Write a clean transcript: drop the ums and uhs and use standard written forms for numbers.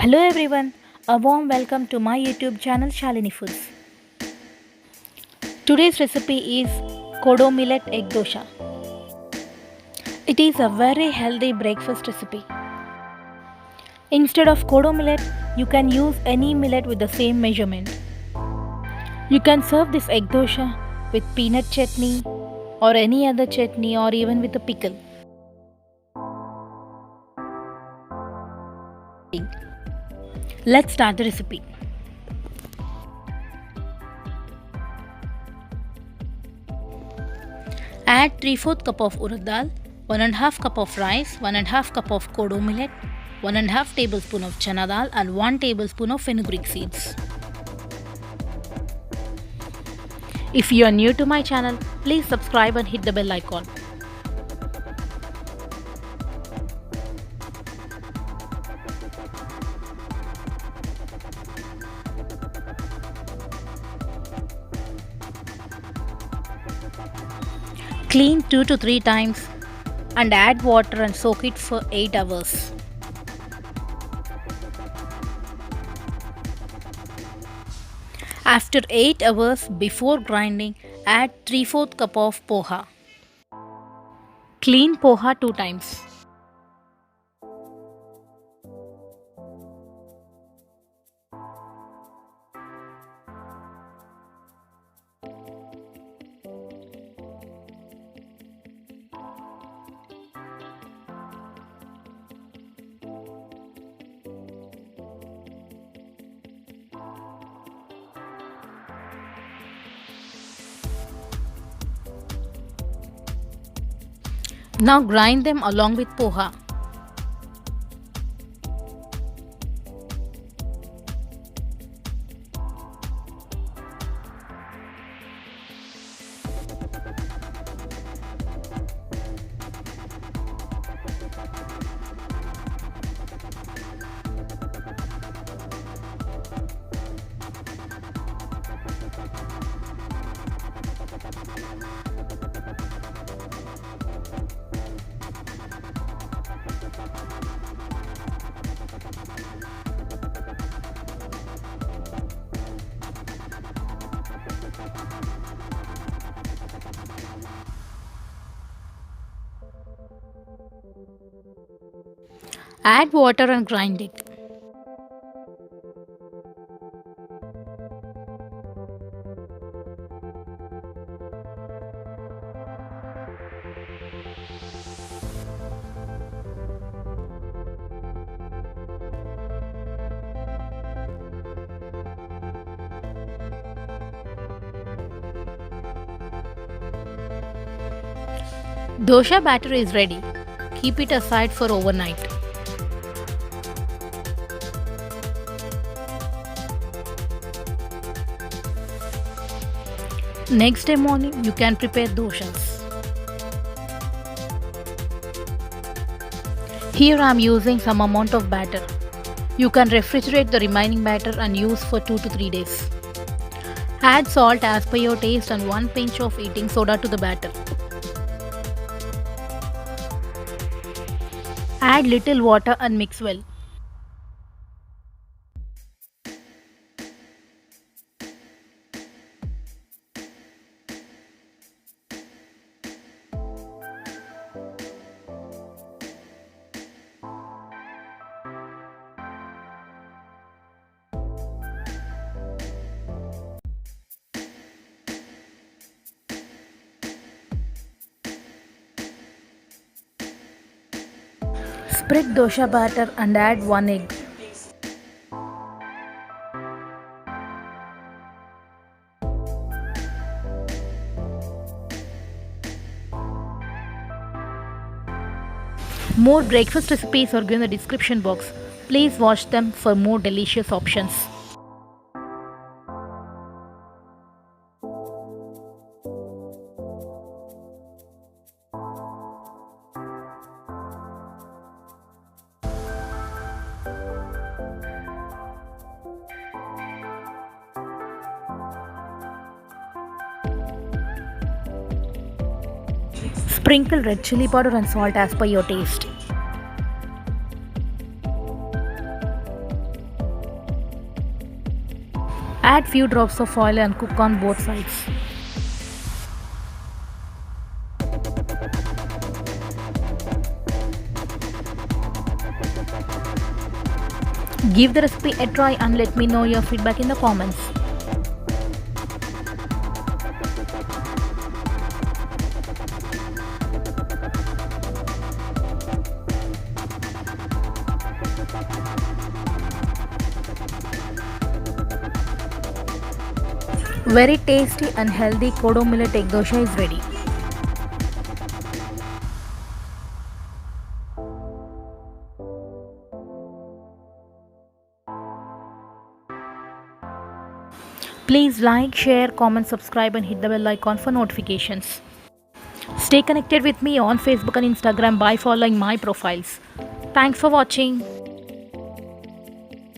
Hello everyone, a warm welcome to my YouTube channel Shalini Foods. Today's recipe is Kodo Millet Egg Dosa. It is a very healthy breakfast recipe. Instead of Kodo millet, you can use any millet with the same measurement. You can serve this egg dosa with peanut chutney or any other chutney or even with a pickle. Let's start the recipe. Add 3/4 cup of urad dal, 1.5 cup of rice, 1.5 cup of kodo millet, 1.5 tablespoon of chana dal and 1 tablespoon of fenugreek seeds. If you are new to my channel, please subscribe and hit the bell icon. Clean 2 to 3 times and add water and soak it for 8 hours. After 8 hours before grinding, add 3/4 cup of poha. Clean poha 2 times. Now grind them along with poha. Add water and grind it. Dosa batter is ready. Keep it aside for overnight. Next day morning, you can prepare dosas. Here I am using some amount of batter. You can refrigerate the remaining batter and use for 2 to 3 days. Add salt as per your taste and 1 pinch of eating soda to the batter. Add little water and mix well. Spread dosa batter and add 1 egg. More breakfast recipes are given in the description box. Please watch them for more delicious options. Sprinkle red chili powder and salt as per your taste. Add few drops of oil and cook on both sides. Give the recipe a try and let me know your feedback in the comments. Very tasty and healthy Kodo Millet egg dosha is ready. Please like, share, comment, subscribe and hit the bell icon for notifications. Stay connected with me on Facebook and Instagram by following my profiles. Thanks for watching.